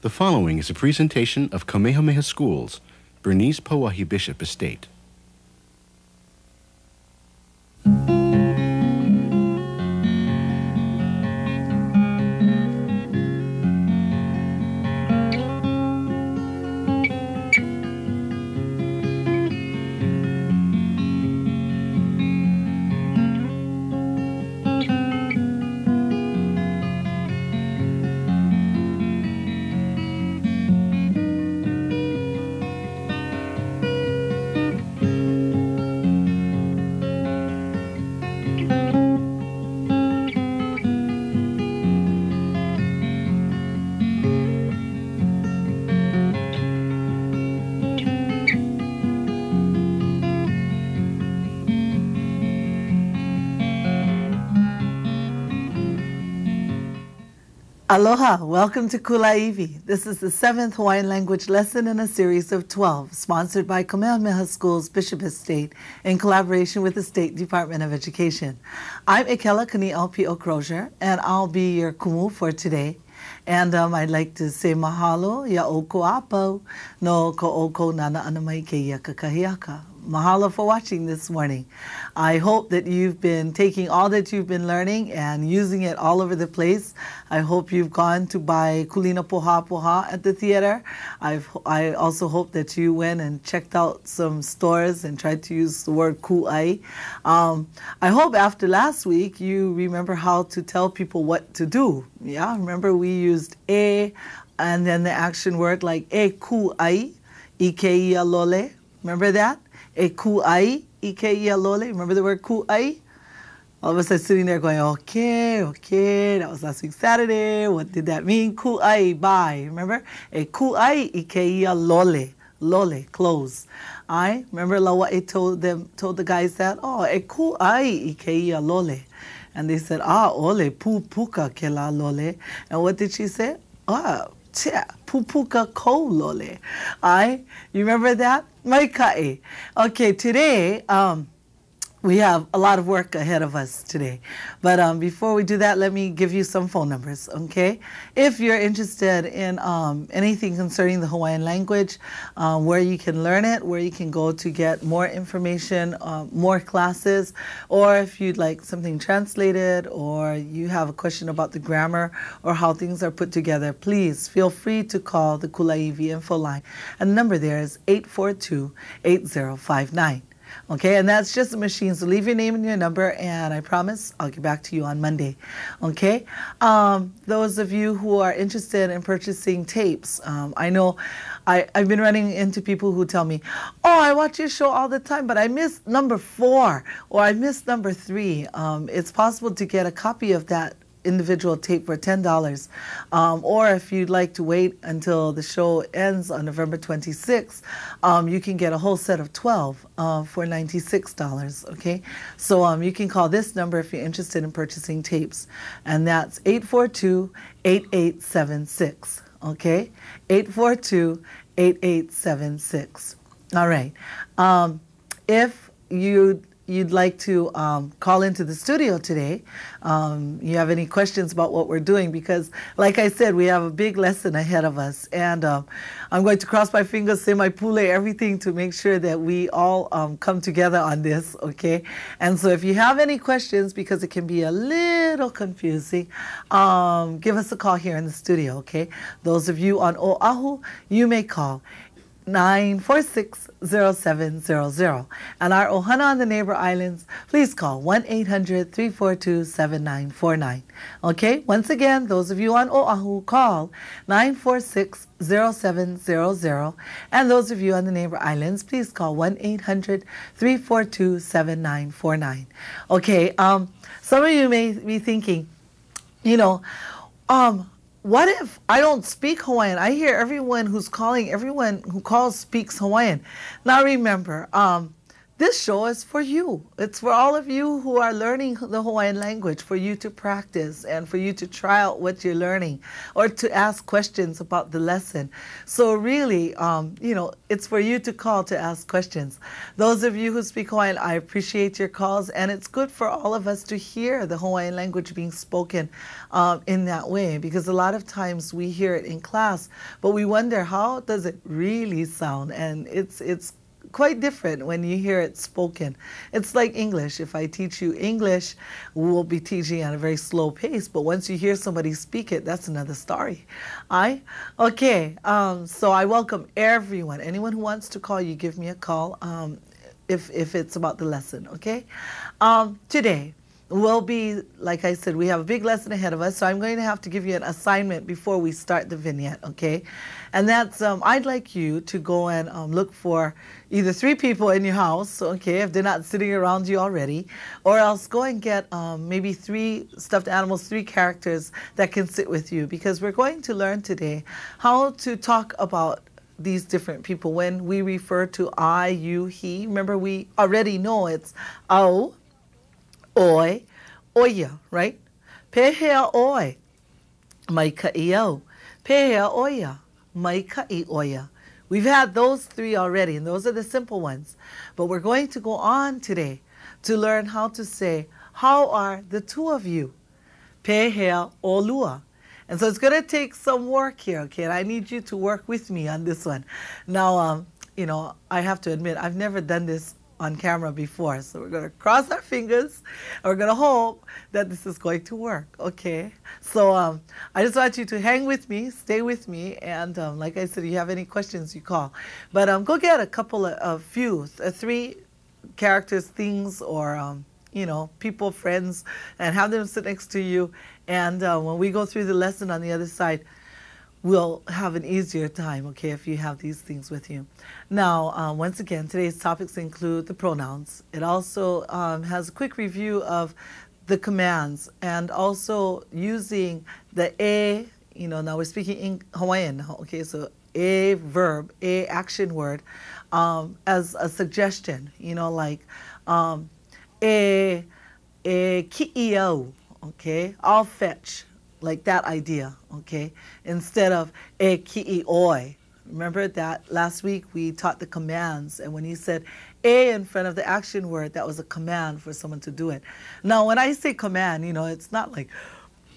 The following is a presentation of Kamehameha Schools, Bernice Pauahi Bishop Estate. Aloha, welcome to Kulāiwi. This is the 7th Hawaiian language lesson in a series of 12, sponsored by Kamehameha Schools Bishop Estate in collaboration with the State Department of Education. I'm Ekela Kani'aupio Crozier, and I'll be your kumu for today. And I'd like to say mahalo ya oko apo no ko oko nana anamai ke ia kakahiaka. Mahalo for watching this morning. I hope that you've been taking all that you've been learning and using it all over the place. I hope you've gone to buy Kulina Poha Poha at the theater. I also hope that you went and checked out some stores and tried to use the word ku'ai. I hope after last week you remember how to tell people what to do. Yeah, remember we used and then the action word like ku'ai, ike ia lole. Remember that? Ku'ai, ike ia lole. Remember the word ku'ai? All of us are sitting there going, okay, that was last week Saturday. What did that mean? Ku'ai, bye. Remember? Ku'ai, ike ia lole, close. I remember Lawa'e told the guys that, ku'ai, ike ia lole. And they said, ole, pu puka ke la lole. And what did she say? Pupuka ko lole. You remember that? Maikae. Okay, today, we have a lot of work ahead of us today. But before we do that, let me give you some phone numbers, okay? If you're interested in anything concerning the Hawaiian language, where you can learn it, where you can go to get more information, more classes, or if you'd like something translated, or you have a question about the grammar or how things are put together, please feel free to call the Kulāiwi info line. And the number there is 842-8059. Okay, and that's just a machine. So leave your name and your number, and I promise I'll get back to you on Monday. Okay, those of you who are interested in purchasing tapes, I know I've been running into people who tell me, I watch your show all the time, but I missed number 4 or I missed number 3. It's possible to get a copy of that individual tape for $10, or if you'd like to wait until the show ends on November 26th, you can get a whole set of 12 for $96, okay? So you can call this number if you're interested in purchasing tapes, and that's 842-8876, okay? 842-8876. All right. If you'd like to call into the studio today, you have any questions about what we're doing, because like I said, we have a big lesson ahead of us, and I'm going to cross my fingers, say my pule, everything to make sure that we all come together on this, okay? And so if you have any questions, because it can be a little confusing, give us a call here in the studio, okay? Those of you on Oahu, you may call 946-0700. And our Ohana on the neighbor islands, please call 1-800-342-7949. Okay, once again, those of you on Oahu, call 946-0700. And those of you on the neighbor islands, please call 1-800-342-7949. Okay, some of you may be thinking, what if I don't speak Hawaiian? I hear everyone who calls speaks Hawaiian. Now remember, this show is for you. It's for all of you who are learning the Hawaiian language, for you to practice and for you to try out what you're learning or to ask questions about the lesson. So really, it's for you to call to ask questions. Those of you who speak Hawaiian, I appreciate your calls, and it's good for all of us to hear the Hawaiian language being spoken in that way, because a lot of times we hear it in class, but we wonder, how does it really sound? And it's quite different when you hear it spoken. It's like English. If I teach you English, we'll be teaching at a very slow pace, but once you hear somebody speak it, that's another story. Okay, so I welcome everyone. Anyone who wants to call, you give me a call if it's about the lesson, okay? Today, will be, like I said, we have a big lesson ahead of us, so I'm going to have to give you an assignment before we start the vignette, okay? And that's, I'd like you to go and look for either 3 people in your house, okay, if they're not sitting around you already, or else go and get maybe 3 stuffed animals, 3 characters that can sit with you, because we're going to learn today how to talk about these different people when we refer to I, you, he. Remember, we already know it's au, oi, oia, right? Pehea oi, mai ka'i au. Pehea oia, mai ka'i oia. We've had those 3 already, and those are the simple ones. But we're going to go on today to learn how to say, how are the 2 of you? Pehea olua. And so it's going to take some work here, okay? And I need you to work with me on this one. Now, I have to admit, I've never done this on camera before. So we're going to cross our fingers and we're going to hope that this is going to work, okay? So I just want you to hang with me, stay with me, and like I said, if you have any questions, you call. But go get a couple of 3 characters, things, or people, friends, and have them sit next to you. And when we go through the lesson on the other side, we'll have an easier time, okay, if you have these things with you. Now, once again, today's topics include the pronouns. It also has a quick review of the commands, and also using the a, now we're speaking in Hawaiian, okay, so a verb, a action word, as a suggestion, like e ki'iau, okay, I'll fetch, like that idea, okay, instead of e ki'ioi. Remember that last week we taught the commands, and when you said a in front of the action word, that was a command for someone to do it. Now, when I say command, it's not like,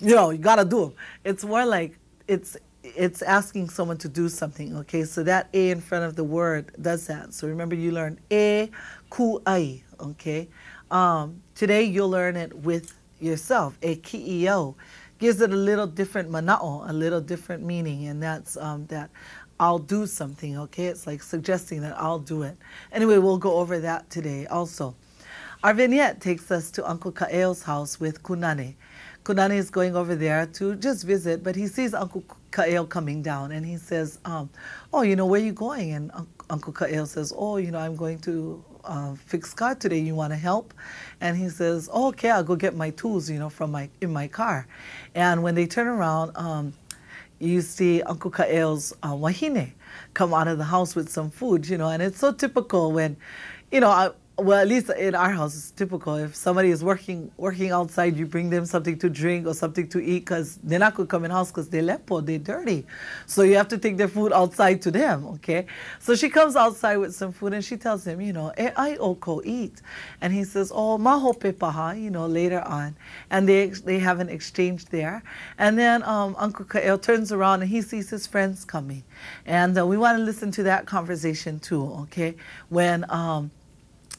you gotta do them. It's more like it's asking someone to do something, okay? So that a in front of the word does that. So remember, you learned e ku'ai, okay? Today you'll learn it with yourself. E ki'io gives it a little different mana'o, a little different meaning, and that's that I'll do something, okay? It's like suggesting that I'll do it. Anyway, we'll go over that today also. Our vignette takes us to Uncle Ka'eo's house with Kunane. Kunane is going over there to just visit, but he sees Uncle Ka'eo coming down, and he says, oh, where are you going? And Uncle Ka'eo says, oh, I'm going to fix car today. You want to help? And he says, oh, okay, I'll go get my tools, from in my car. And when they turn around, you see Uncle Ka'eo's wahine come out of the house with some food, and it's so typical when, well, at least in our house, it's typical. If somebody is working outside, you bring them something to drink or something to eat, because they're not going to come in the house because they're lepo, they're dirty. So you have to take their food outside to them, okay? So she comes outside with some food, and she tells him, e ai oko, eat. And he says, oh, maho pepaha, later on. And they have an exchange there. And then Uncle Ka'eo turns around, and he sees his friends coming. And we want to listen to that conversation too, okay? When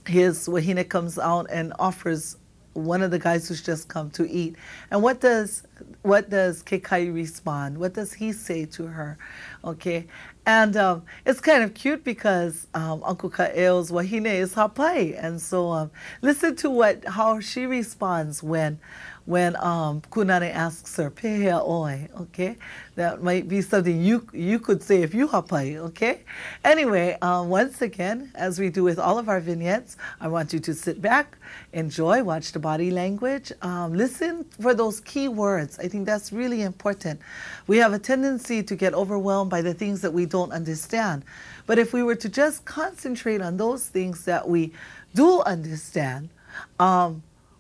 his wahine comes out and offers one of the guys who's just come to eat. And what does Kekai respond? What does he say to her? Okay, and it's kind of cute because Uncle Ka'eo's wahine is hapai, and so listen to how she responds when Kunane asks her, pehea oi, okay? That might be something you could say if you hapai, okay? Anyway, once again, as we do with all of our vignettes, I want you to sit back, enjoy, watch the body language, listen for those key words. I think that's really important. We have a tendency to get overwhelmed by the things that we don't understand. But if we were to just concentrate on those things that we do understand,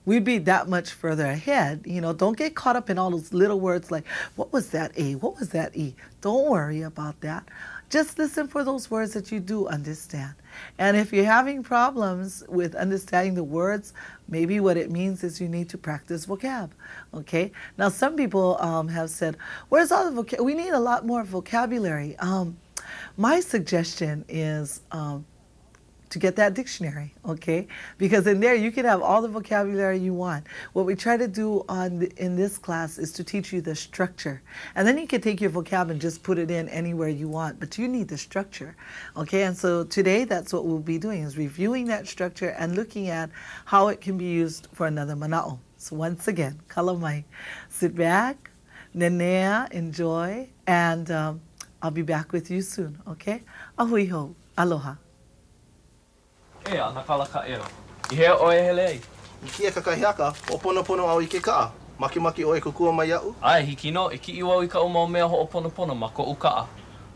we'd be that much further ahead. You know, don't get caught up in all those little words like, what was that A? What was that E? Don't worry about that. Just listen for those words that you do understand. And if you're having problems with understanding the words, maybe what it means is you need to practice vocab, okay? Now, some people have said, where's all the vocabulary? We need a lot more vocabulary. My suggestion is to get that dictionary, okay? Because in there you can have all the vocabulary you want. What we try to do in this class is to teach you the structure. And then you can take your vocab and just put it in anywhere you want, but you need the structure, okay? And so today that's what we'll be doing, is reviewing that structure and looking at how it can be used for another mana'o. So once again, kalamai. Sit back, nenea, enjoy, and I'll be back with you soon, okay? Ahui ho, aloha. E ana kala ka eo. I hea oe hele ai. I kia kakahiaka, o pono au I ke kaa. Maki o e kukua mai au. Ai, hiki no, i ki iwau I ka o mau mea ho o pono ma ko ukaa.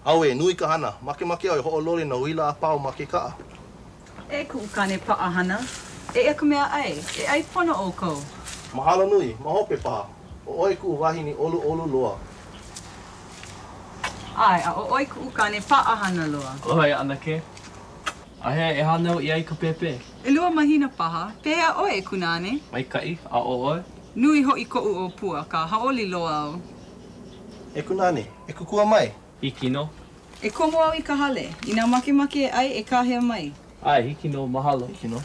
Au e, nui ka hana. Maki o e ho o lori na huila a pao ma ke kaa. E ku ukane paahana. E ka mea ai. E ai pono o kou. Mahalo nui, mahope paha. O oi ku wahini olu loa. Ai, a o oi ku ukane paahana loa. Oi, ana ke. A hea e hanau I ai ka pepe. E lua mahina paha. Pea oe e kunane. Mai kai, a o oe. Nui ho I ko'u o pua, ka haoli loa au. E kunane, e kukua mai. Hiki no. E komo au I ka hale. Ina makemake e ai e kahea mai. Ai, hiki no, mahalo. Hiki no.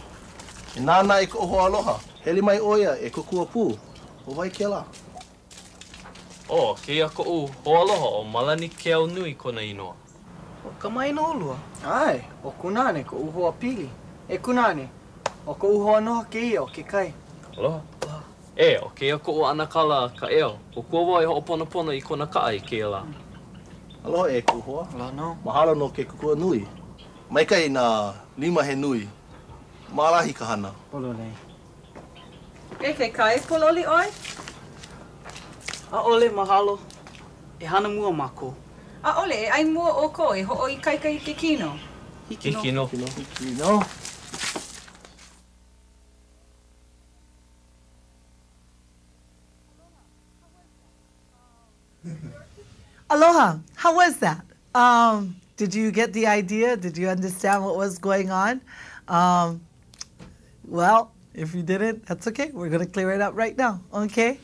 E nāna e ko oho aloha. Heli mai oia e kukua pū. O vai ke la. O, keia ko u hoaloha o malani ke au nui kona inoa. O ka mai no lua. Ai, o kunane ko uho a pili. E kunane, o ko uho anoha ke ia o ke kai. Aloha. E, o keia ko u ana kala ka eo. O kua wai ho o pono I kona kaa I keia la. Aloha e kuhoa. Aloha no. Mahalo no ke kukua nui. Mai kai nā lima he nui. Malahi ka hana. Polo nei. E ke kai pololi oi? A ole mahalo. E hana mua mako. A ole, e ai mua o ko e ho o I kai ke kino. Hiki no. Hiki no. Aloha, how was that? Did you get the idea? Did you understand what was going on? Well, if you didn't, that's okay. We're going to clear it up right now, okay?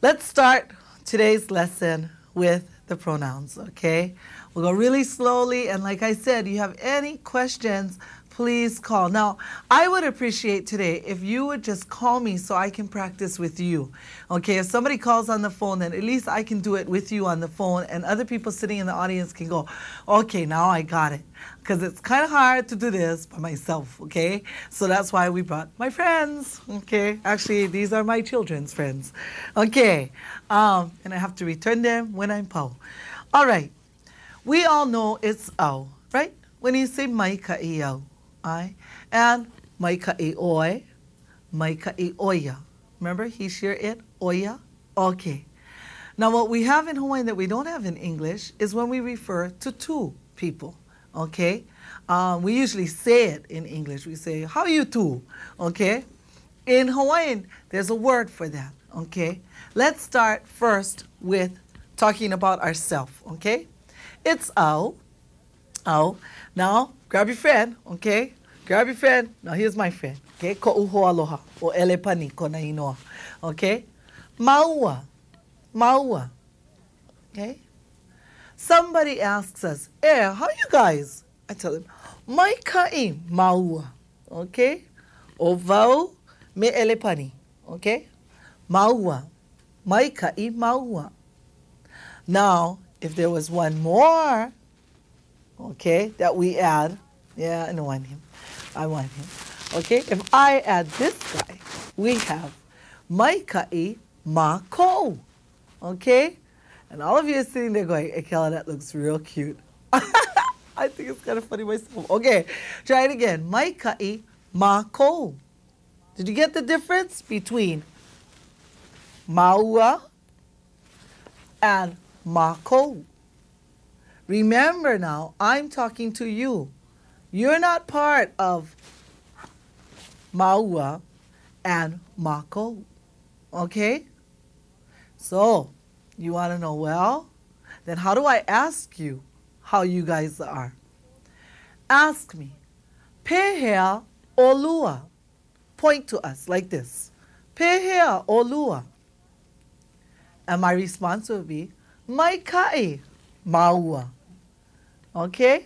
Let's start today's lesson with the pronouns, okay? We'll go really slowly, and like I said, you have any questions, please call. Now, I would appreciate today if you would just call me so I can practice with you, okay? If somebody calls on the phone, then at least I can do it with you on the phone, and other people sitting in the audience can go, okay, now I got it. Because it's kind of hard to do this by myself, okay? So that's why we brought my friends, okay? Actually, these are my children's friends, okay? And I have to return them when I'm po. All right. We all know it's au, right? When you say mai ka'i au, ai, and mai ka'i oi, mai ka'i oia. Remember, he, she, it, oia? Okay. Now, what we have in Hawaiian that we don't have in English is when we refer to two people, okay? We usually say it in English. We say, how you two, okay? In Hawaiian, there's a word for that, okay? Let's start first with talking about ourselves, okay? It's au, au. Now, grab your friend, okay? Grab your friend. Now, here's my friend, okay? Ko uho aloha, o ele pani kona inoa, okay? Maua, maua, okay? Somebody asks us, how you guys? I tell them, mai ka'i maua, okay? O vau me ele pani, okay? Maua, mai ka'i maua. Now, if there was one more, okay, that we add, yeah, I want him. I want him. Okay, if I add this guy, we have mai ka'i ma ko. Okay? And all of you are sitting there going, Ekela, that looks real cute. I think it's kind of funny myself. Okay, try it again. Mai ka'i ma ko. Did you get the difference between maua and mako? Remember now, I'm talking to you. You're not part of maua, and mako. Okay? So, you want to know, well, then how do I ask you how you guys are? Ask me, pehea o lua. Point to us like this. Pehea o lua. And my response will be, mai kai maua. Okay?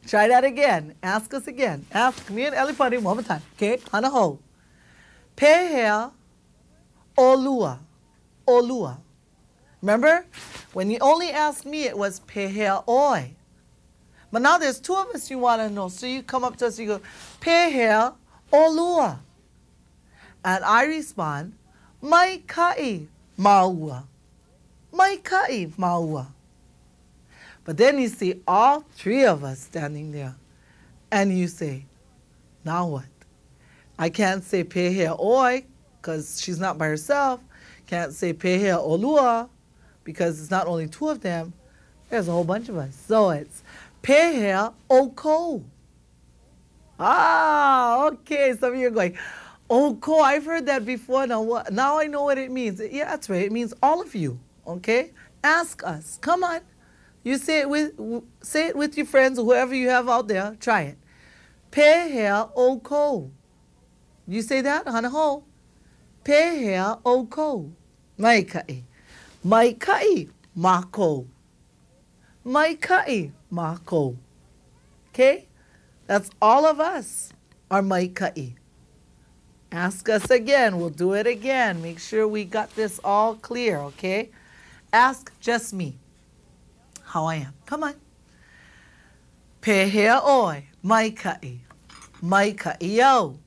Try that again. Ask us again. Ask me and Elipani one more time. Okay? Hanaho. Pehea o lua. O lua. Remember? When you only asked me, it was pehea oi. But now there's two of us you want to know. So you come up to us and you go, pehea o lua. And I respond, mai kai maua. Mai kai maua. But then you see all three of us standing there. And you say, now what? I can't say pehea oi because she's not by herself. Can't say pehea o lua because it's not only two of them. There's a whole bunch of us. So it's pehea o ko. Ah, okay. Some of you are going, oh, ko, I've heard that before. Now, what? Now I know what it means. Yeah, that's right. It means all of you. Okay? Ask us. Come on. You say it with your friends or whoever you have out there. Try it. Pehea o ko. You say that? Hanaho. Pehea o ko. Mai kai. Mai kai mako. Mai kai mako. Okay? That's all of us are mai kai. Ask us again. We'll do it again. Make sure we got this all clear, okay? Ask just me how I am. Come on. Pehea oi, mai kai. Mai kai yo.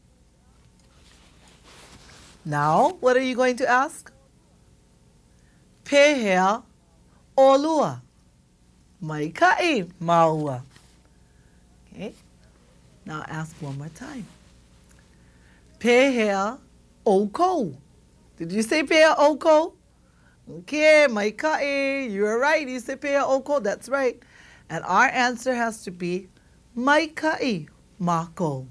Now, what are you going to ask? Pehea o lua. Mai kai maua. Okay? Now ask one more time. Pehea o ko. Did you say pehea o ko? Okay, mai kai. You're right. You say pehea o ko. That's right. And our answer has to be mai kai mako.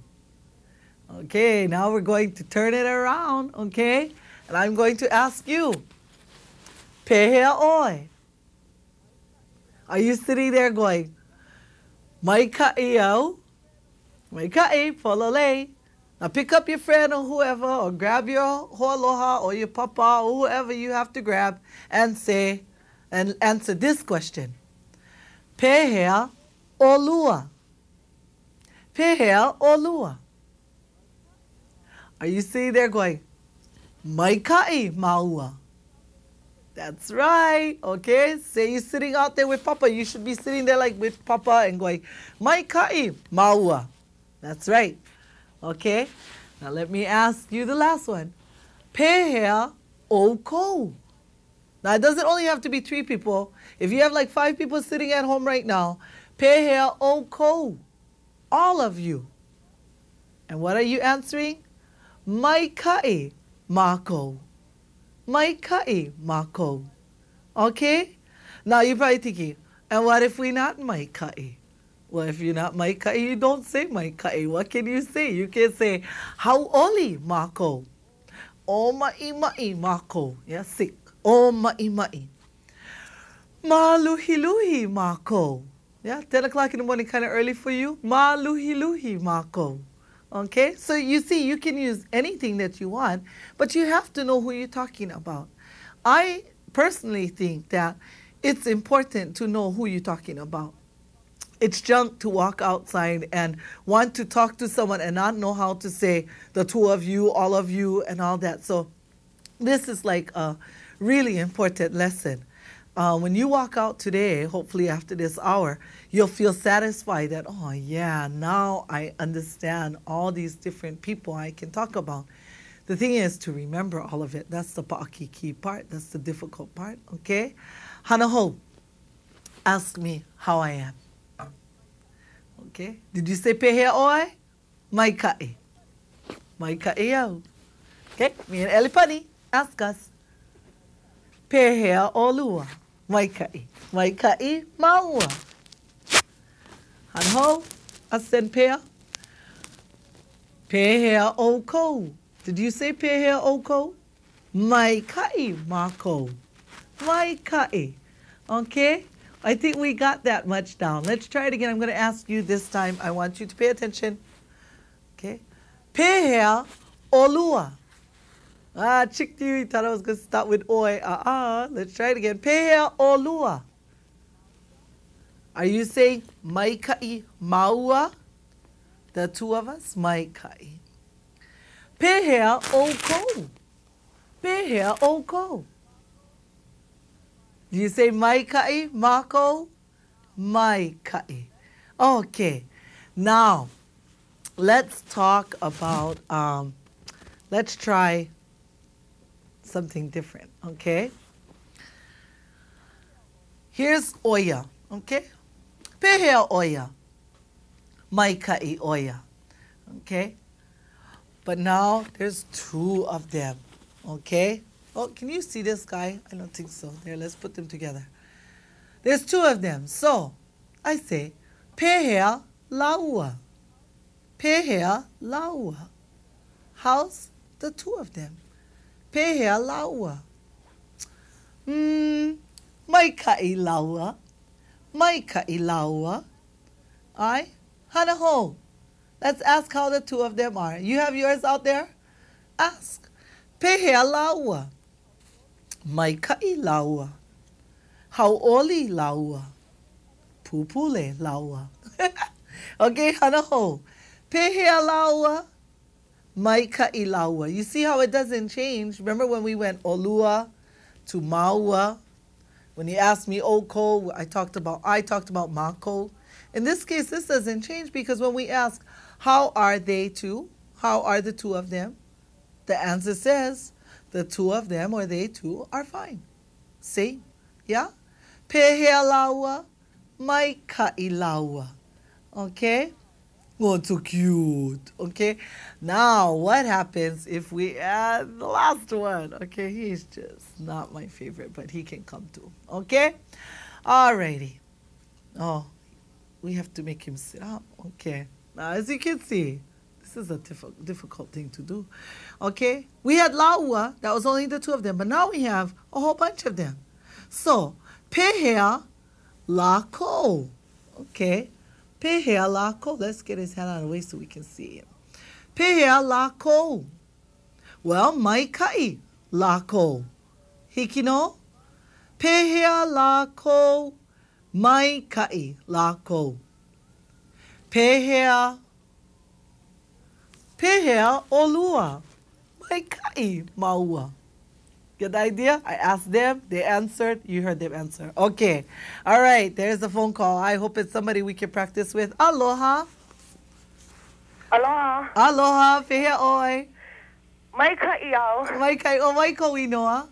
Okay, now we're going to turn it around, okay? And I'm going to ask you, pehea oi. Are you sitting there going, mai kai yo? Mai kai polole. Now pick up your friend or whoever, or grab your hoaloha or your papa or whoever you have to grab and say, and answer this question. Pehea o lua. Pehea o lua. Are you sitting there going, mai kai maua? That's right, okay? Say you're sitting out there with Papa. You should be sitting there like with Papa and going, mai kai maua. That's right, okay? Now let me ask you the last one. Pehea o ko. Now it doesn't only have to be 3 people. If you have like 5 people sitting at home right now, pehea o ko. All of you. And what are you answering? Mai kai mako. Mai kai mako. Okay? Now you're probably thinking, and what if we're not mai kai? Well, if you're not mai kai, you don't say mai kai. What can you say? You can say, how oli mako. O mai mai mako. Yeah, sick. O mai mai. Ma luhi luhi mako. Yeah, 10 o'clock in the morning, kind of early for you. Ma luhi luhi mako. Okay, so you see, you can use anything that you want, but you have to know who you're talking about. I personally think that it's important to know who you're talking about. It's junk to walk outside and want to talk to someone and not know how to say the 2 of you, all of you, and all that. So this is like a really important lesson. When you walk out today, hopefully after this hour, you'll feel satisfied that, oh yeah, now I understand all these different people I can talk about. The thing is to remember all of it. That's the pa'akiki part. That's the difficult part, okay? Hanaho, ask me how I am. Okay? Did you say pehea oi? Mai kai. Mai kai yo. Okay? Me and Elipani, ask us. Pehea o lua. Mai kai. Mai kai maua. Hanho, asen pea. Pehea oko. Did you say pehea oko? Mai kai mako. Mai kai. Okay? I think we got that much down. Let's try it again. I'm going to ask you this time. I want you to pay attention. Okay? Pehea olua. Tricked you. You thought I was going to start with oi. Let's try it again. Pehea olua. Are you saying mai kai maua? The two of us, mai kai. Pehea oko. Pehea oko. Do you say mai kai mako? Mai kai. Okay. Now, let's talk about, let's try something different, okay? Here's oya, okay? Pehea oya. Mai kai oya. Okay? But now there's two of them. Okay? Oh, can you see this guy? I don't think so. There, let's put them together. There's two of them. So, I say, pehea laua. Pehea laua. How's the two of them? Pehea laua. Mai kai laua. Mai kai laua. Hanaho. Let's ask how the two of them are. You have yours out there? Ask. Pehea laua. Mai kai laua. Hauoli laua. Pupule laua. Okay, hanaho. Pehea laua. Mai kai laua. You see how it doesn't change? Remember when we went olua to maua? When you asked me oko, I talked about mako. In this case, this doesn't change because when we ask, how are they two? How are the two of them? The answer says, the two of them or they two are fine. See? Yeah? Pehea laua, mai kai laua. Okay? Oh, so cute. Okay? Now, what happens if we add the last one? Okay, he's just not my favorite, but he can come too. Okay? Alrighty. Oh, we have to make him sit up. Okay. Now, as you can see, this is a difficult thing to do. Okay? We had laua. That was only the two of them. But now we have a whole bunch of them. So, pehea lako. Okay? Pehea lako. Let's get his hand out of the way so we can see him. Pehea lako. Well, mai kai lako. Hikino? Pehea lako. Mai kai lako. Pehea olua. Mai kai maua. Get the idea? I asked them, they answered, you heard them answer. Okay. All right, there's a phone call. I hope it's somebody we can practice with. Aloha. Aloha. Aloha, pehea oi. Mai kai au. Mai kai o mai ko inoa.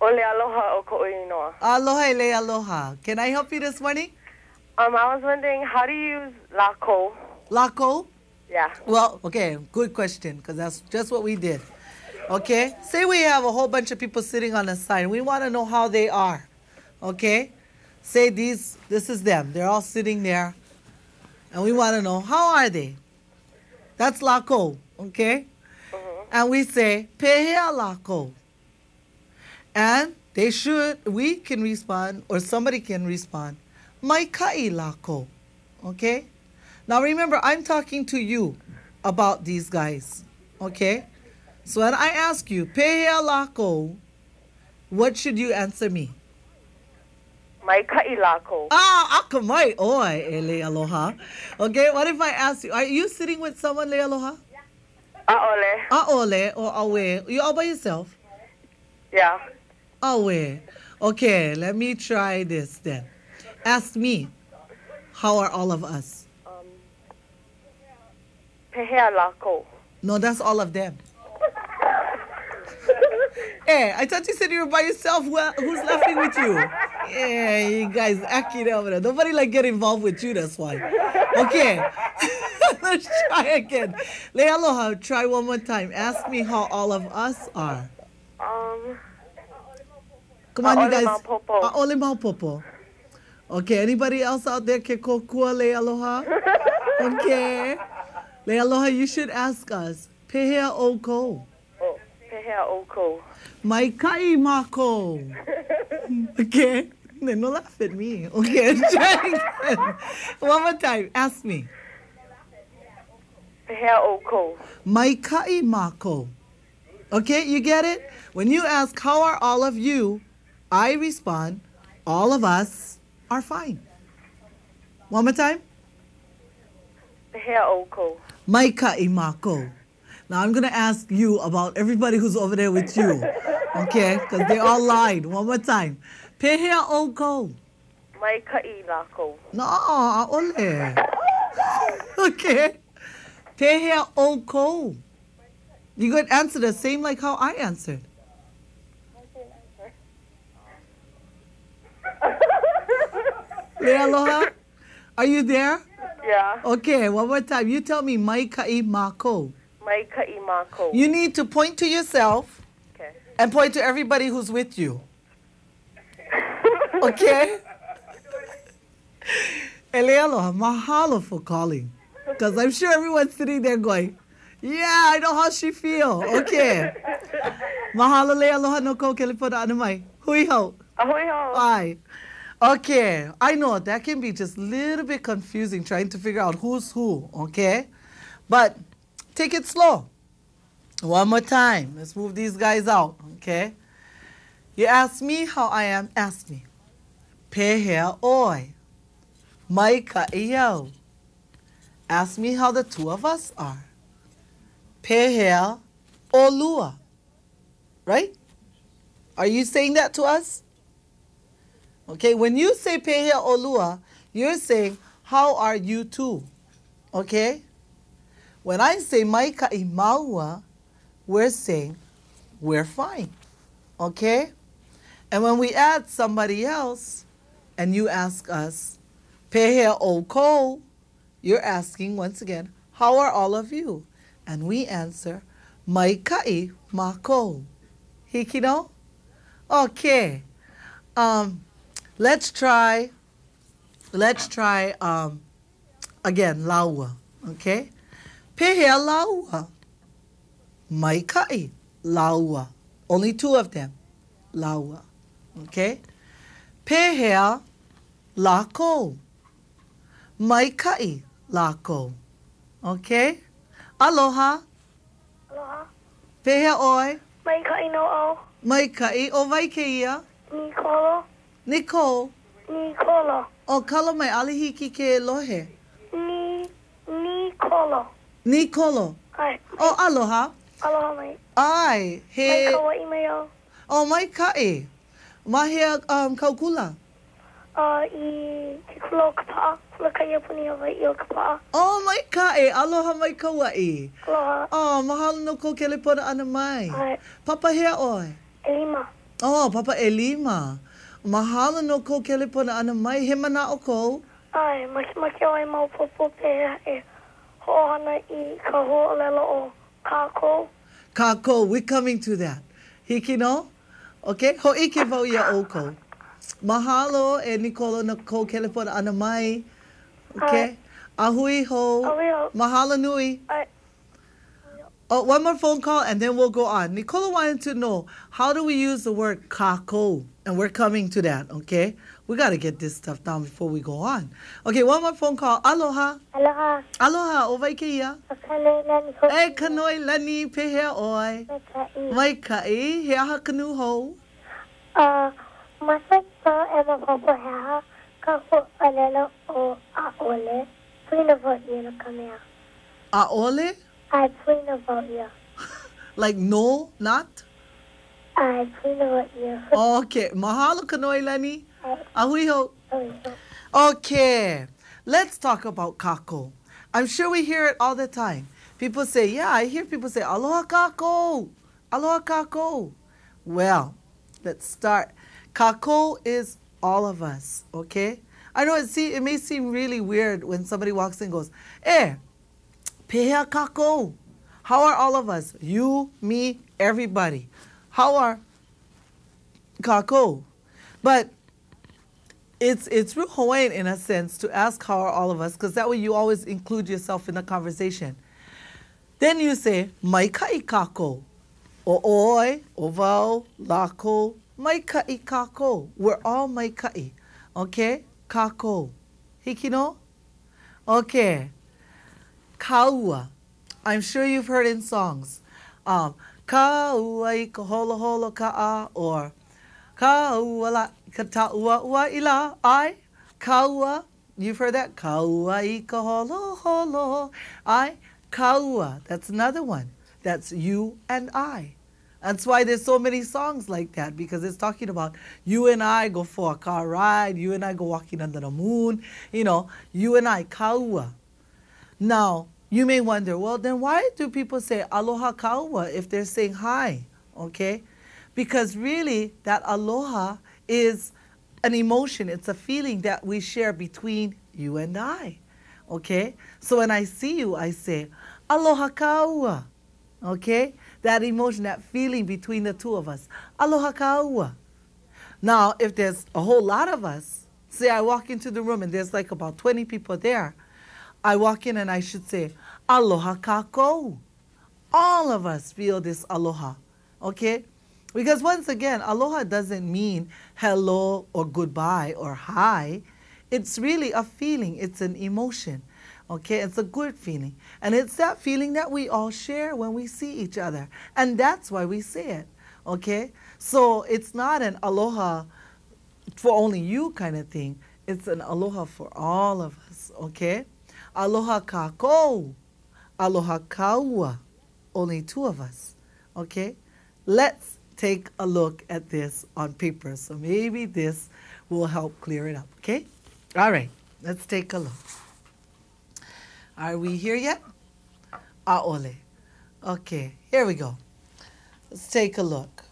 Ole aloha o ko inoa. Aloha ele aloha. Can I help you this morning? I was wondering, how do you use lako? Lako? Yeah. Well, okay, good question, because that's just what we did. Okay? Say we have a whole bunch of people sitting on a sign. We want to know how they are. Okay? Say this is them. They're all sitting there. And we want to know, how are they? That's lako. Okay? And we say, pehea lako. And we can respond, or somebody can respond, mai kai lako. Okay? Now remember, I'm talking to you about these guys. Okay? So when I ask you, pehea lako, what should you answer me? Mai kai lako. Akamai oi, ele aloha. Okay, what if I ask you, are you sitting with someone, le aloha? Aole. Aole or awe? You all by yourself? Yeah. Awe. Okay, let me try this then. Ask me, how are all of us? Pehea lako. No, that's all of them. Hey, I thought you said you were by yourself. Well, who's laughing with you? Yeah, you guys acting over there. Nobody like get involved with you, that's why. Okay, let's try again. Le aloha, try one more time. Ask me how all of us are. Come on, you guys. Aole maupopo. Okay, anybody else out there ke kokua le aloha? Okay. Le aloha, you should ask us. Pehea o ko. Oh, pehea o ko. Mai kai mako. Okay? Then don't laugh at me. Okay, try again. One more time. Ask me. Pehea o ko. Mai kai mako. Okay, you get it? When you ask, how are all of you? I respond, all of us are fine. One more time. Pehea o ko. Mai kai mako. Now I'm going to ask you about everybody who's over there with you. Okay? Because they all lied. One more time. Pehea o ko. Mai ka'i lako. No, ole. Okay. Pehea o ko. You could answer the same like how I answered. Le aloha? Are you there? Yeah. Okay, one more time. You tell me mai ka'i mako. Mai ka'i mako. You need to point to yourself Okay. and point to everybody who's with you. Okay? Elealoha, mahalo for calling. Because I'm sure everyone's sitting there going, yeah, I know how she feel. Okay. Mahalo lealoha no ko kelipona anamai. Hui ho. Ahoy ho. Bye. Okay. I know that can be just a little bit confusing trying to figure out who's who. Okay? But take it slow. One more time. Let's move these guys out. Okay? You ask me how I am, ask me. Pehea oi. Mai ka'iau. Ask me how the two of us are. Pehea olua. Right? Are you saying that to us? Okay, when you say pehea olua, you're saying, how are you two? Okay? When I say mai ka'i maua, we're saying, we're fine. Okay? And when we add somebody else, and you ask us, pehea o ko, you're asking once again, how are all of you? And we answer, mai ka'i mako. Hikino? Okay. Let's try again, laua. Okay? Pehea laua. Mai ka'i laua. Only two of them. Laua. Okay? Pehea lako. Mai ka'i lako. Okay? Aloha. Aloha. Pehea oi. Mai ka'i no o. Mai ka'i o vai keia. Nikolo. Nicole. Nikolo. O kalo mai alihiki ke lohe. Nikolo. Nicolo. Ai. O aloha. Aloha mai. Ai. Mai He. kawa'i mai o. O mai ka'i. Mahea kaukula. I ke kulo kapa'a. Kula kaia puni o vai i o kapa'a. Oh, mai ka'i. Aloha mai kaua'i. Aloha. Oh, mahalo no ko kelepona ana mai. Ai. Papa hea oi. Elima. Oh, Papa Elima. Mahalo no ko kelepona ana mai. He mana o ko. Ai, maki ai mau popo pehea e ho'ohana I ka ho'olelo o kākou. Kako, we're coming to that. Hiki no? Okay? Ho'ike vau ia oko. Mahalo e Nicolo no ko kelepona ana mai. Okay? Ahui ho. Ahui ho. Mahalo nui. Ai. Oh, one more phone call and then we'll go on. Nicola wanted to know, how do we use the word kako? And we're coming to that, okay? We got to get this stuff down before we go on. Okay, one more phone call. Aloha. Aloha. Aloha, o vai keia. Kanoi lani ho. E kanoi lani pehea oi. Mai kai, he aha kanu ho. Masai pa e mapapo hea ka ho'olelo o a'ole. Pwina vo I na kamea. Aole? Ai pwina vo ia. Like no, not? Ai pwina vo ia. Okay, mahalo kanoi lani. Ahui ho. Ahui ho. Okay, let's talk about kako. I'm sure we hear it all the time. People say, yeah, I hear people say, aloha kako, aloha kako. Well, let's start. Kako is all of us, okay? I know it may seem really weird when somebody walks in and goes, pehea kako. How are all of us? You, me, everybody. How are kako? But it's real Hawaiian in a sense to ask how are all of us, because that way you always include yourself in the conversation. Then you say, mai ka'i kako. O oi, o wau, lako, mai ka'i kako. We're all mai ka'i. Okay? Kako. Hiki no? Okay. Kaua. I'm sure you've heard in songs. Kaua I ka holo holo ka'a, or kaua la ka ta'ua ua ila ai. Kaua. You've heard that? Kaua I ka holo holo ai. Kaua. That's another one. That's you and I. That's why there's so many songs like that, because it's talking about you and I go for a car ride, you and I go walking under the moon, you and I, kaua. Now, you may wonder, well, then why do people say aloha kaua if they're saying hi, okay? Because really, that aloha is an emotion. It's a feeling that we share between you and I, okay? So when I see you, I say, aloha kaua, okay? That emotion, that feeling between the two of us, aloha kaua. Now, if there's a whole lot of us, say I walk into the room and there's like about 20 people there, I walk in and I should say, aloha kako. All of us feel this aloha, okay? Because once again, aloha doesn't mean hello or goodbye or hi. It's really a feeling. It's an emotion, okay? It's a good feeling. And it's that feeling that we all share when we see each other. And that's why we say it, okay? So it's not an aloha for only you kind of thing. It's an aloha for all of us, okay? Aloha kako, aloha kaua, only two of us, okay? Let's take a look at this on paper. So maybe this will help clear it up, okay? All right, let's take a look. Are we here yet? Aole. Okay, here we go. Let's take a look.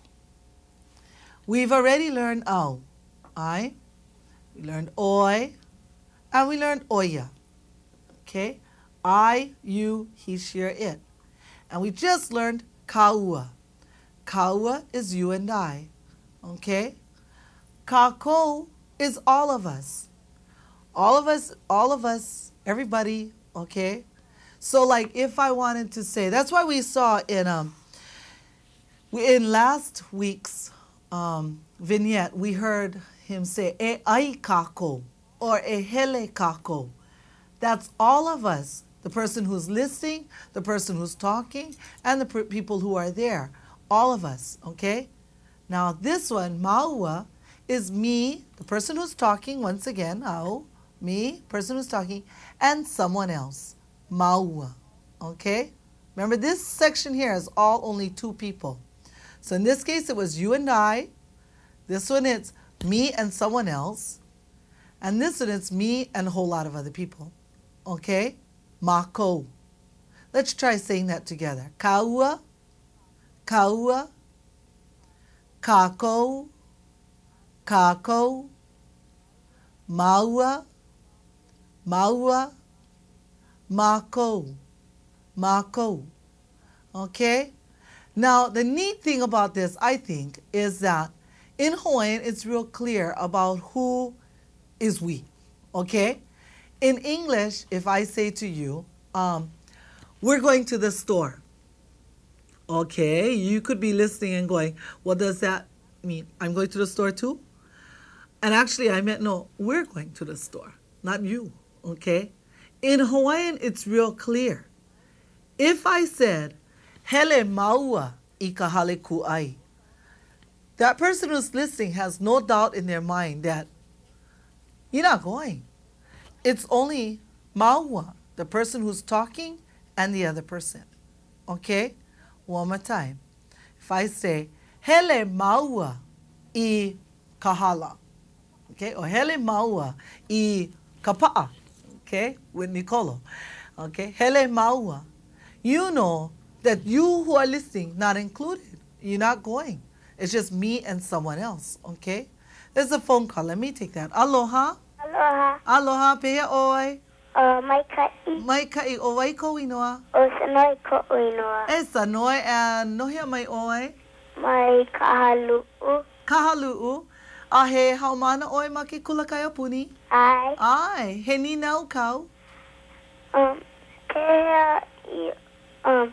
We've already learned au, I. We learned oi, and we learned oya. Okay? I, you, he, she, or it. And we just learned kaua. Kaua is you and I. Okay? Kako is all of us. All of us, everybody, okay? So like if I wanted to say, that's why we saw in last week's vignette, we heard him say, e ai kako, or e hele kako. That's all of us, the person who's listening, the person who's talking, and the people who are there. All of us, okay? Now this one, maua, is me, the person who's talking, once again, au, me, person who's talking, and someone else, maua, okay? Remember, this section here is all only two people. So in this case, it was you and I. This one, it's me and someone else. And this one, it's me and a whole lot of other people, okay? Mako. Let's try saying that together. Kaua, kaua, kako, kako, maua, maua, mako, mako. Okay? Now, the neat thing about this, I think, is that in Hawaiian, it's real clear about who is we. Okay? In English, if I say to you, we're going to the store. Okay? You could be listening and going, what does that mean? I'm going to the store too? And actually, I meant, no, we're going to the store, not you. Okay? In Hawaiian, it's real clear. If I said, hele maua I ka hale ku'ai, that person who's listening has no doubt in their mind that you're not going. It's only maua, the person who's talking, and the other person. Okay? One more time. If I say, hele maua I kahala, okay? Or hele maua I kapa'a, okay? With Nicolo, okay? Hele maua. You know that you who are listening, not included. You're not going. It's just me and someone else, okay? There's a phone call. Let me take that. Aloha. Aloha. Aloha, pehea oi. Mai ka'i. Mai ka'i o wai ko inoa. O sanoi ko uinoa. E sanoi and nohia mai oi. Mai kahalu'u. Kahalu'u. A he haumana oi ma ke kulakaia puni. Ai. Ai. He ni nau kau. Kea I o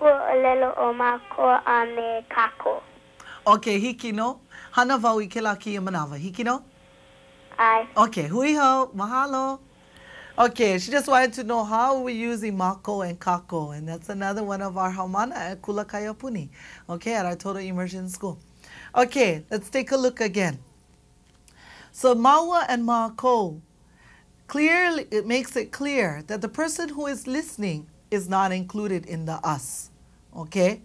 hua'olelo o mākoa a me kako. Okay, hiki no. Hana wau I ke la ki manawa. Hiki no? Ai. Okay, hui ho, mahalo. Okay, she just wanted to know how we're using mako and kako, and that's another one of our haumana at Kulāiwi Puni, okay, at our total immersion school. Okay, let's take a look again. So maua and mako, clearly, it makes it clear that the person who is listening is not included in the us, okay?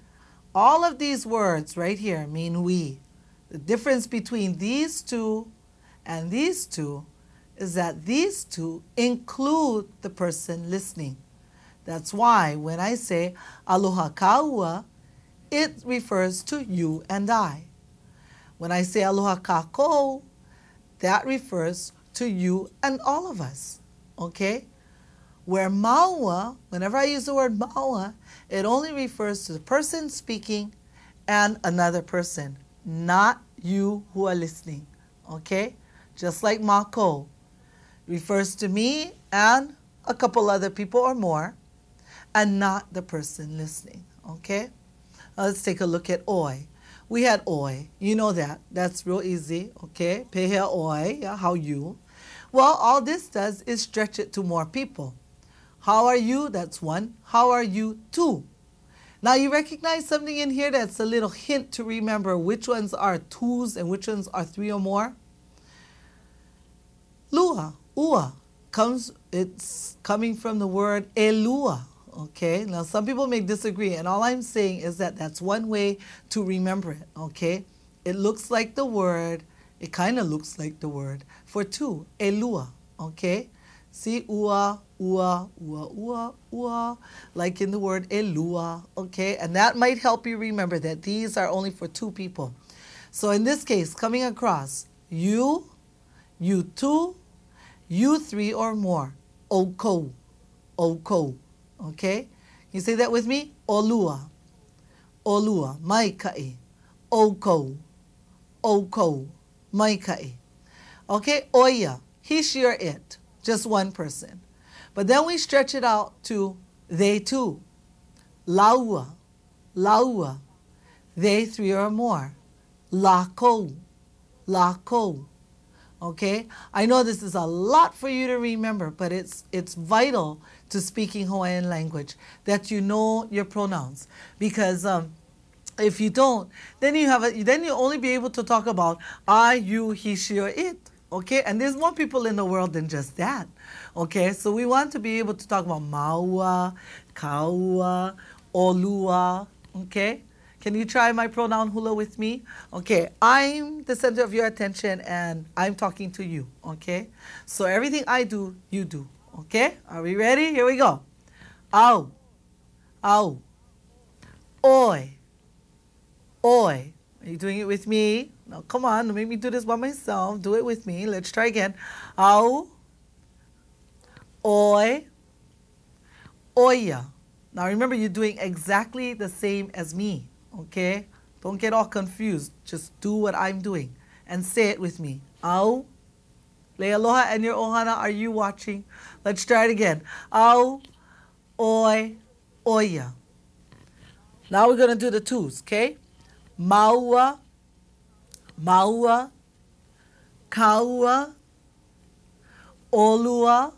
All of these words right here mean we. The difference between these two and these two is that these two include the person listening. That's why when I say aloha kaua, it refers to you and I. When I say aloha kako, that refers to you and all of us, okay? Where maua, whenever I use the word maua, it only refers to the person speaking and another person, not you who are listening, okay? Just like mako refers to me and a couple other people or more, and not the person listening, okay? Now let's take a look at oi. We had oi, you know that. That's real easy, okay? Pehea oi, yeah, how you. Well, all this does is stretch it to more people. How are you? That's one. How are you? Two. Now you recognize something in here that's a little hint to remember which ones are twos and which ones are three or more. Lua, ua, it's coming from the word elua, okay? Now some people may disagree, and all I'm saying is that that's one way to remember it, okay? It looks like the word, it kind of looks like the word for two, elua, okay? See, ua, ua, ua, ua, ua, like in the word elua, okay? And that might help you remember that these are only for two people. So in this case, coming across, you two, you three or more, oko, oko, okay? You say that with me? Olua, olua, maikai, oko, oko, maikai. Okay, oya, he, she, or it, just one person. But then we stretch it out to they two, laua, laua, they three or more, lako, lako. Okay, I know this is a lot for you to remember, but it's vital to speaking Hawaiian language that you know your pronouns, because if you don't, then you only be able to talk about I, you, he, she, or it. Okay, and there's more people in the world than just that. Okay, so we want to be able to talk about maua, kaua, olua. Okay. Can you try my pronoun hula with me? Okay, I'm the center of your attention and I'm talking to you, okay? So everything I do, you do, okay? Are we ready? Here we go. Au, au, oi, oi. Are you doing it with me? No, come on, don't make me do this by myself. Do it with me. Let's try again. Au, oi, oia. Now remember, you're doing exactly the same as me. Okay? Don't get all confused. Just do what I'm doing. And say it with me. Au. Lealoha and your ohana, are you watching? Let's try it again. Au. Oi. Oia. Now we're going to do the twos, okay? Maua. Maua. Kaua. Olua.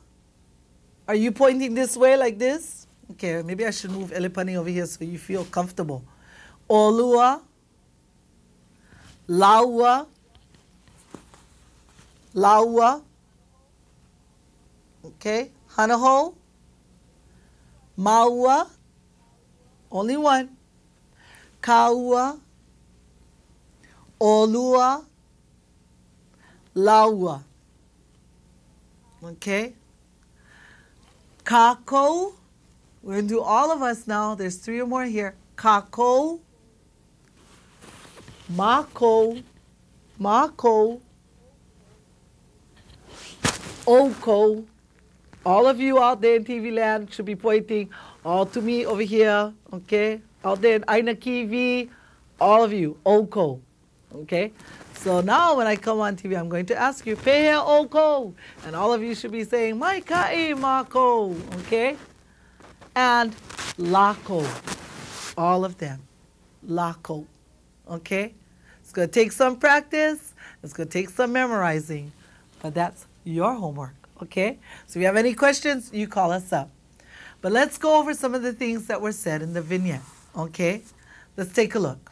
Are you pointing this way like this? Okay, maybe I should move Elipani over here so you feel comfortable. Olua, laua, laua, okay, hanaho, maua, only one, kaua, olua, laua, okay, kako, we're going to do all of us now, there's three or more here, kako, mako, mako, oko. All of you out there in TV land should be pointing all to me over here, okay? Out there in Aina Kiwi, all of you, oko, okay? So now when I come on TV, I'm going to ask you, pehea oko, and all of you should be saying, mai kai mako, okay? and lako. All of them. Lako. Okay? It's going to take some practice. It's going to take some memorizing. But that's your homework. Okay? So if you have any questions, you call us up. But let's go over some of the things that were said in the vignette. Okay? Let's take a look.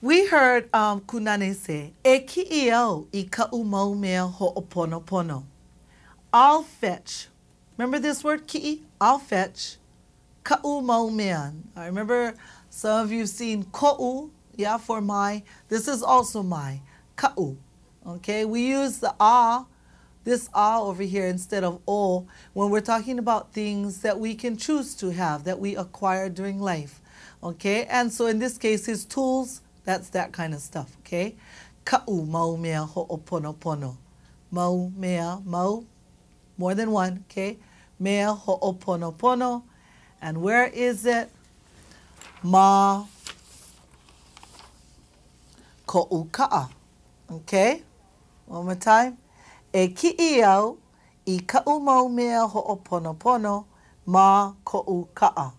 We heard Kunane say, "E ki'io I ka'umau mea ho'oponopono." I'll fetch. Remember this word, ki'i? I'll fetch. Ka'umau mea. I remember some of you have seen ko'u, yeah, for my. This is also my. Ka'u. Okay, we use the this over here instead of o when we're talking about things that we can choose to have, that we acquire during life. Okay, and so in this case, his tools, that's that kind of stuff. Okay, ka'u mau mea ho'oponopono. Mau mea, mau, more than one. Okay, mea ho'oponopono. And where is it? Ma ko'u ka'a. Okay, one more time. E ki'io I ka'u mau mea ho'oponopono ma ko'u ka'a.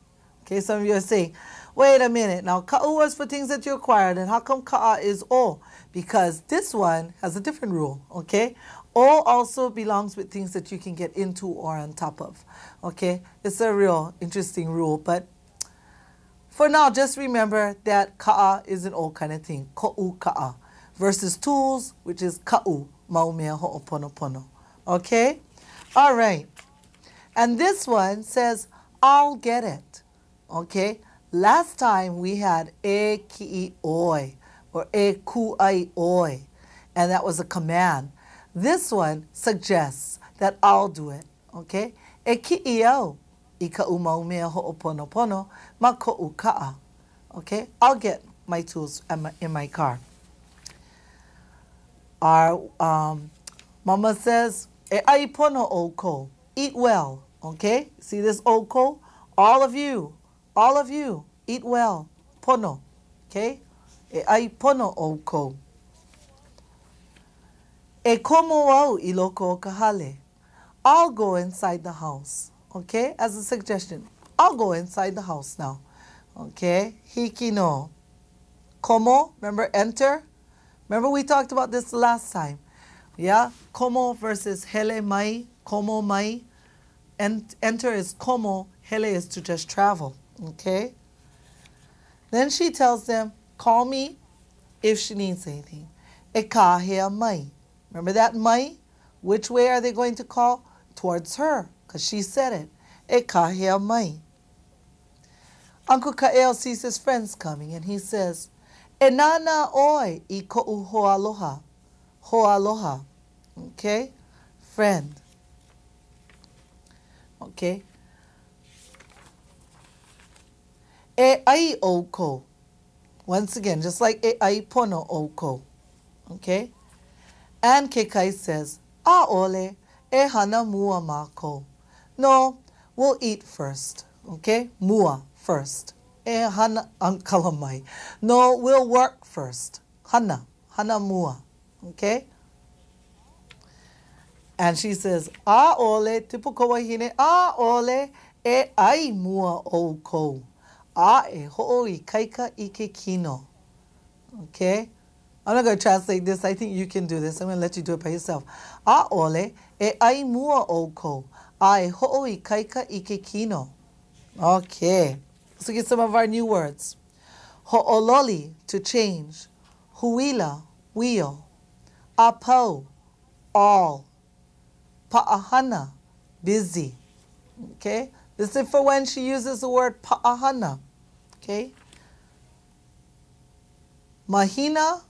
Okay, some of you are saying, wait a minute. Now, ka'u was for things that you acquired, and how come ka'a is o? Because this one has a different rule, okay? O also belongs with things that you can get into or on top of, okay? It's a real interesting rule, but for now, just remember that ka'a is an o kind of thing, ko'u ka'a, versus tools, which is ka'u mau mea ho'oponopono, okay? All right. And this one says, I'll get it, okay? Last time we had e ki'i oi or e ku'ai oi, and that was a command. This one suggests that I'll do it, okay? E ki'io I ka'u mau mea ho'oponopono ma ko'u ka'a, okay? I'll get my tools in my car. Our mama says, e ai pono oko, eat well, okay? See this oko? All of you, eat well. Pono, okay? E ai pono oko. E komo au I loko o kahale. I'll go inside the house, okay? As a suggestion, I'll go inside the house now, okay? Hiki no. Komo, remember enter? Remember we talked about this last time, yeah? Komo versus hele mai, komo mai. And enter is komo, hele is to just travel, okay? Then she tells them, call me if she needs anything. E ka hea mai. Remember that mai? Which way are they going to call? Towards her, because she said it. E ka hea mai. Uncle Ka'el sees his friends coming, and he says, e nana oi I ko'u ho'aloha. Ho'aloha, okay? Friend. Okay. E ai oko. Once again, just like e ai pono oko. Okay? And Kekai says, a ole, e hana mua mako. No, we'll eat first. Okay? Mua first. E hana kalamai. No, we'll work first. Hana mua. Okay? And she says, a ole, tipu kawahine, a ole, e ai mua o ko. A e ho'oi kaika ike kino. Okay? I'm not going to translate this. I think you can do this. I'm going to let you do it by yourself. A ole, e ai mua o ko. A e ho'oi kaika ike kino. Okay. Let's look at some of our new words. Ho'ololi, to change. Huila, wheel. Apo, all. Pa'ahana, busy. Okay? This is for when she uses the word pa'ahana. Okay? Mahina,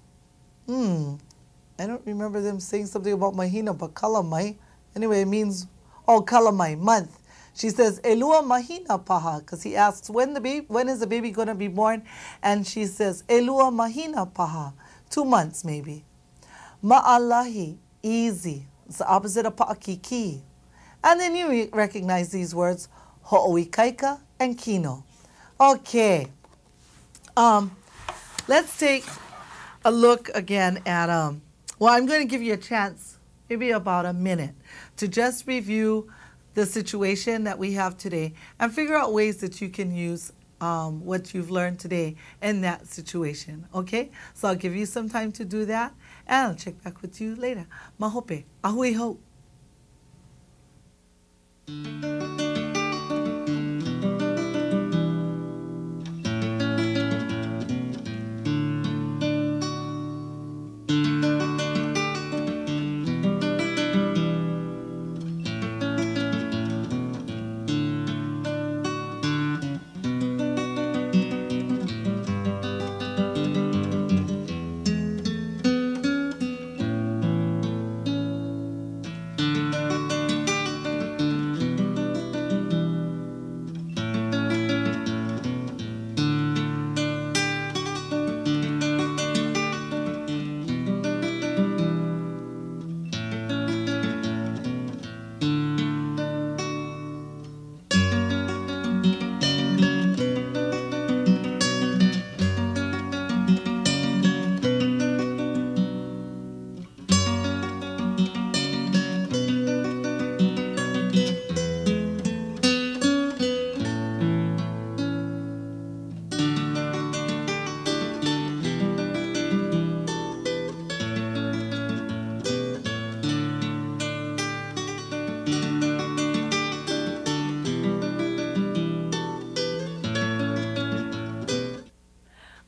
I don't remember them saying something about mahina, but kalamai. Anyway, it means, kalamai, month. She says, elua mahina paha, because he asks, when is the baby going to be born? And she says, elua mahina paha, 2 months maybe. Ma'alahi, easy. It's the opposite of pa'akiki. And then you recognize these words, ho'oi kaika and kino. Okay. Let's take a look again at, well, I'm going to give you a chance, maybe about a minute, to just review the situation that we have today and figure out ways that you can use what you've learned today in that situation, okay? So I'll give you some time to do that, and I'll check back with you later. Mahope, ahui ho.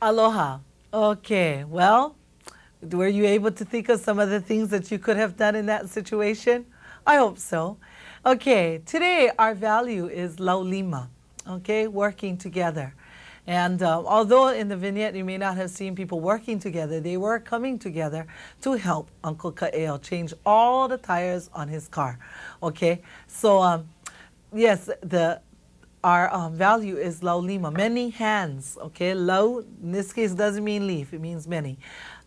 Aloha. Okay, well, were you able to think of some of the things that you could have done in that situation? I hope so. Okay, today our value is laulima, okay, working together. And although in the vignette you may not have seen people working together, they were coming together to help Uncle Ka'eo change all the tires on his car, okay? So, yes, our value is laulima, many hands, okay? Lau, in this case, doesn't mean leaf, it means many.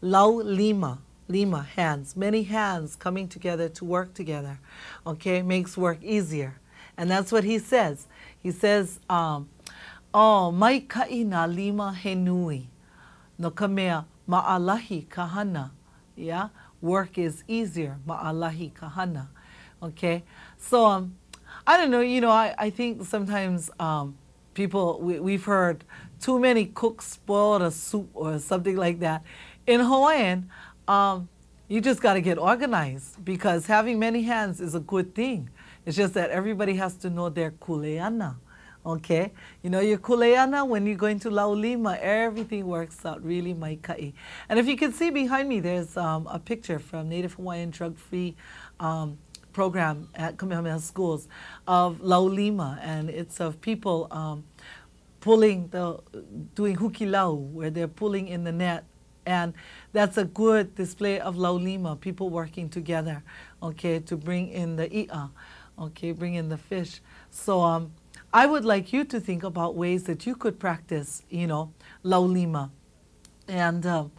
Laulima, lima, hands, many hands coming together to work together, okay? Makes work easier. And that's what he says. He says, oh, mai ka'i na lima he nui, no ka mea ma'alahi kahana, yeah? Work is easier, ma'alahi kahana, okay? So, I don't know, you know, I think sometimes people, we've heard too many cooks spoiled a soup or something like that. In Hawaiian, you just got to get organized because having many hands is a good thing. It's just that everybody has to know their kuleana, okay? You know your kuleana, when you go into laulima, everything works out really maikai. And if you can see behind me, there's a picture from Native Hawaiian Drug-Free program at Kamehameha Schools of laulima, and it's of people doing hukilau, where they're pulling in the net, and that's a good display of laulima, people working together, okay, to bring in the i'a, okay, bring in the fish. So I would like you to think about ways that you could practice, you know, laulima. And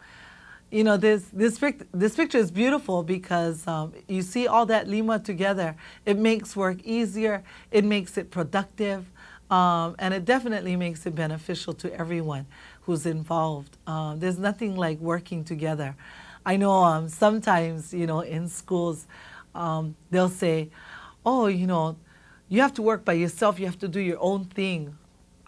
you know, this picture is beautiful because you see all that lima together. It makes work easier, it makes it productive, and it definitely makes it beneficial to everyone who's involved. There's nothing like working together. I know sometimes, you know, in schools, they'll say, oh, you know, you have to work by yourself, you have to do your own thing.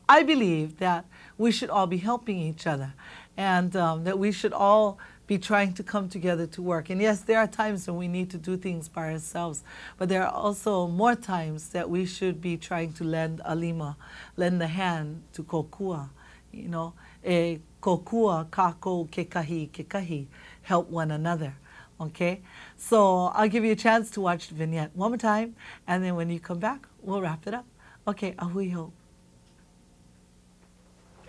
I believe that we should all be helping each other, and that we should all be trying to come together to work. And yes, there are times when we need to do things by ourselves, but there are also more times that we should be trying to lend a lima, lend a hand to kokua, you know, e kokua kako kekahi, help one another, okay? So I'll give you a chance to watch the vignette one more time, and then when you come back, we'll wrap it up. Okay, ahui ho.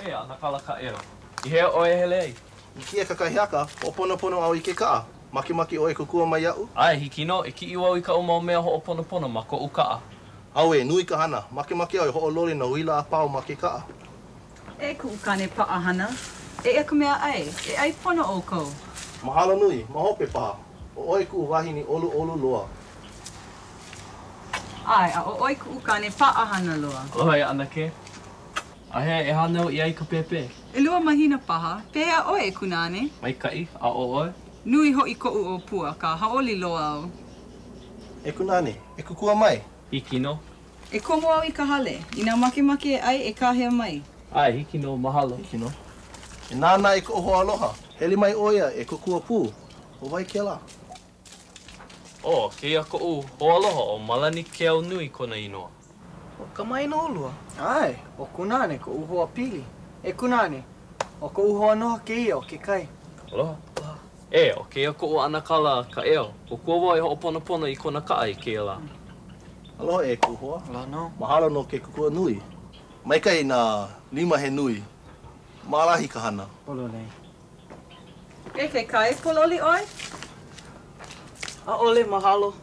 E ana kala Ka'eo. I hea oe helei. I kia kakahiaka, ho'oponopono au I ke ka'a. Maki oe kukua mai a'u. Ai, hiki no, e ki'i wau I ka o mau mea ho'oponopono ma ko'u ka'a. Au e, nui ka hana. Maki oe ho'olori na uila a pau ma ke ka'a. E ku'ukane pa'ahana. E ka mea ai. E ai pono o kou. Mahalo nui, mahope paha. O oe ku'u wahini olu loa. Ai, a o oi ku'ukane pa'ahana loa. Oi, ana ke. A hea e hanau I ai ka pepe. E lua mahina paha. Pea oe kunane. Mai ka'i, a o oe. Nui ho'i ko'u o pua, ka haoli loa au. E kunane, e kukua mai. Hiki no. E komo au I ka hale. I nā makemake e ai e kahea mai. Ai, hiki no mahalo. Hiki no. E nāna I ka oho aloha. Heli mai oia e kokua pū. O vai ke la. O, keia ko'u hoaloha o malani ke au nui kona inoa. O ka mai no lua. Ai, o kunane ko uhoa pili. E kunane, o ko uhoa noha ke ia o ke kai. Aloha. E, o keia ko'u anakala ka eo. O kua wai ho'oponopono I kona ka'a I keia la. Aloha e kuhua. Aloha no. Mahalo no ke kukua nui. Maikai nā lima he nui. Malahi ka hana. Olo nei. E ke kai pololi oi? A ole mahalo.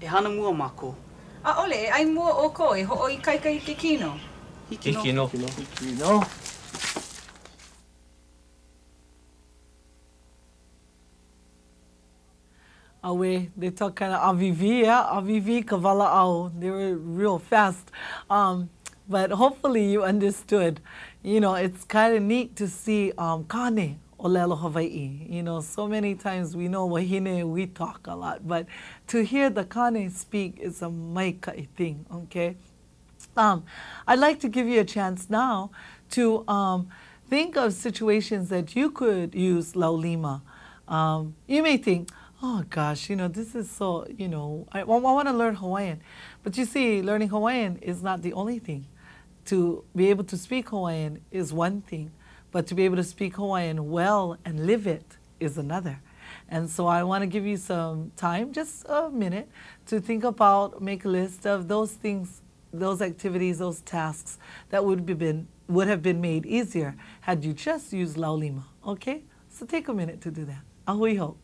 E hana mua mako. A ole e ai mua o ko e ho'o I kaikai ke kino. Hiki no. Hiki no. Awe, they talk kind of avivi, yeah? Avivi, kavala au. They were real fast. But hopefully you understood. You know, it's kind of neat to see kane olelo Hawaii. You know, so many times we know wahine, we talk a lot. But to hear the kane speak is a maikai thing, okay? I'd like to give you a chance now to think of situations that you could use laulima. You may think, oh gosh, you know, this is so, you know, I want to learn Hawaiian. But you see, learning Hawaiian is not the only thing. To be able to speak Hawaiian is one thing, but to be able to speak Hawaiian well and live it is another. And so I want to give you some time, just a minute, to think about, make a list of those things, those activities, those tasks that would have been made easier had you just used laulima, okay? So take a minute to do that. Ahui ho.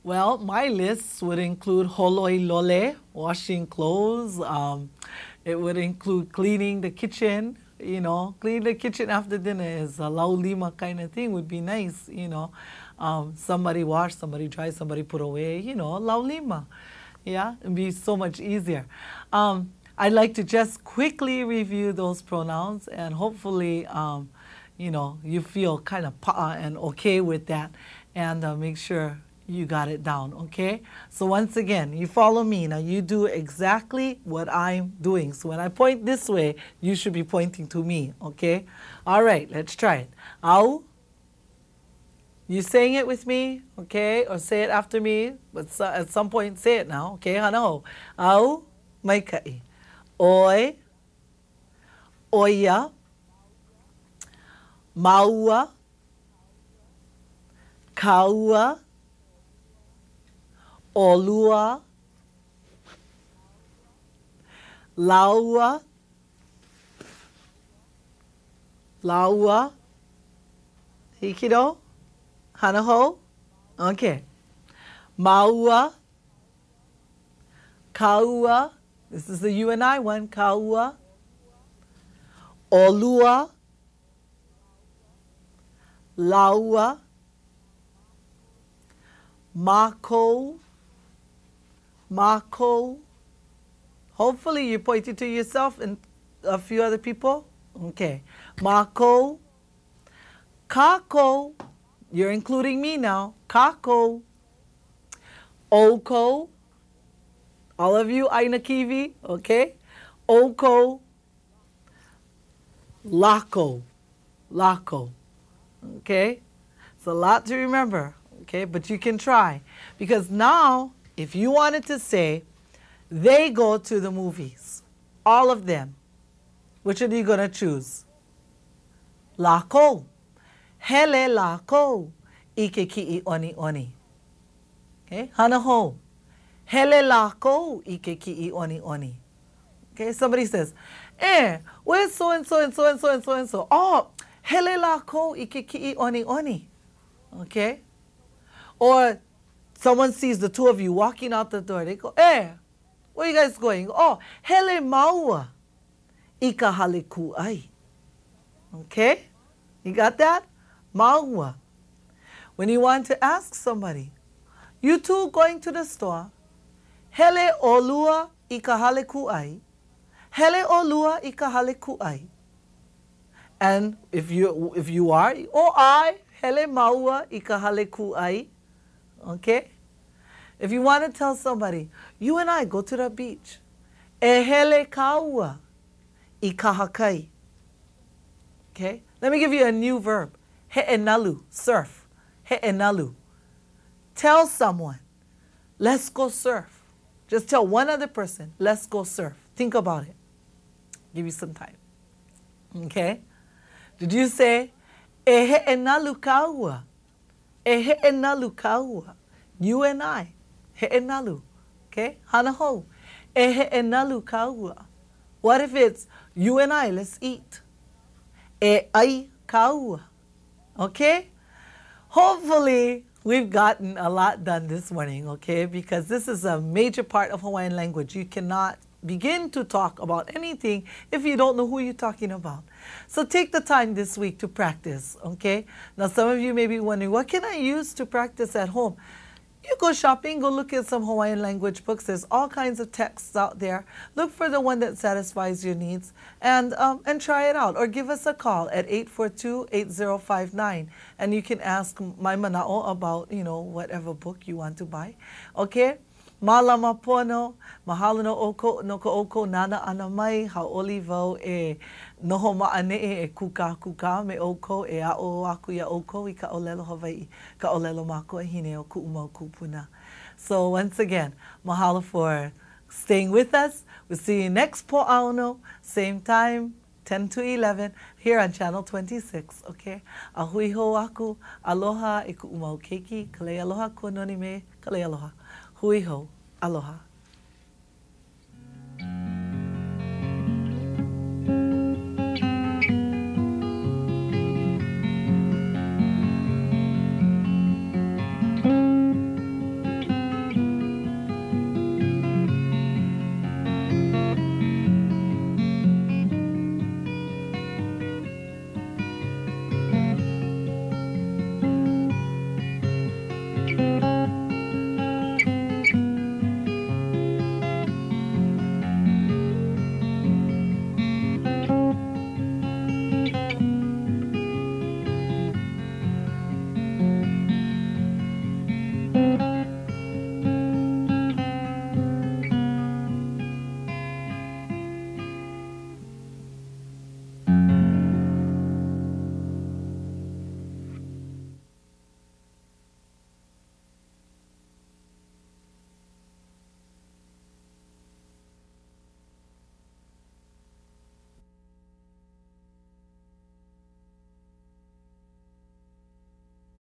Well, my list would include holoi lole, washing clothes. It would include cleaning the kitchen. You know, clean the kitchen after dinner is a laulima kind of thing. Would be nice, you know. Somebody wash, somebody dry, somebody put away. You know, laulima. Yeah, it'd be so much easier. I'd like to just quickly review those pronouns, and hopefully, you know, you feel kind of pa'a and okay with that, and make sure you got it down, okay? So once again, you follow me. Now you do exactly what I'm doing. So when I point this way, you should be pointing to me, okay? All right, let's try it. Au. You saying it with me, okay? Or say it after me, but at some point say it now, okay? Hano. Au maikai. Oi oia, maua, kaua, olua, laua, laua, hikido, hanaho, okay. Maua, kaua, this is the you and I one, kaua, olua, laua, mako, mako. Hopefully you pointed to yourself and a few other people. Okay. Mako, kako, you're including me now, kako, oko, all of you, Aina Kiwi, okay? Oko, lako, lako, okay? It's a lot to remember, okay? But you can try. Because now, if you wanted to say, they go to the movies, all of them, which are you going to choose? Lako. Hele lako. Ike ki'i oni oni. Okay? Hanaho. Hele lako. Ike ki'i oni oni. Okay? Somebody says, where's so and so and so and so and so and so? Oh, hele lako. Ike ki'i oni oni. Okay? Or someone sees the two of you walking out the door. They go, where are you guys going? Oh, hele maua. Ika hale ku'ai. Okay? You got that? Maua. When you want to ask somebody, you two going to the store, hele olua ika hale ku'ai. Hele olua ika hale ku'ai. And if you are, or I, hele maua ika hale ku'ai. Okay? If you want to tell somebody, you and I go to the beach, e hele kaua ika hakai. Okay? Let me give you a new verb. He'enalu, surf. He'enalu. Tell someone, let's go surf. Just tell one other person, let's go surf. Think about it. Give you some time. Okay? Did you say, e he'enalu kaua? E he'enalu kaua. You and I. He'enalu. Okay? Hanaho. E he'enalu kaua. What if it's you and I, let's eat? E ai kaua. Okay? Hopefully, we've gotten a lot done this morning, okay? Because this is a major part of Hawaiian language. You cannot begin to talk about anything if you don't know who you're talking about. So take the time this week to practice, okay? Now, some of you may be wondering, what can I use to practice at home? You go shopping, go look at some Hawaiian language books. There's all kinds of texts out there. Look for the one that satisfies your needs and try it out. Or give us a call at 842-8059. And you can ask my mana'o about, whatever book you want to buy. Okay? Malama pono, mahalo no oko, no ko oko nana ana mai, haoli vau e noho ma'ane e kuka kuka me oko e a'o aku ya oko I ka olelo Hawaii, ka olelo mako e hine o ku'umau kupuna. So once again, mahalo for staying with us. We'll see you next po'auno, same time, 10 to 11, here on Channel 26, okay? Ahui ho aku, aloha e ku'umau keiki, kalei aloha kua noni me, kalei aloha. Hui ho, aloha.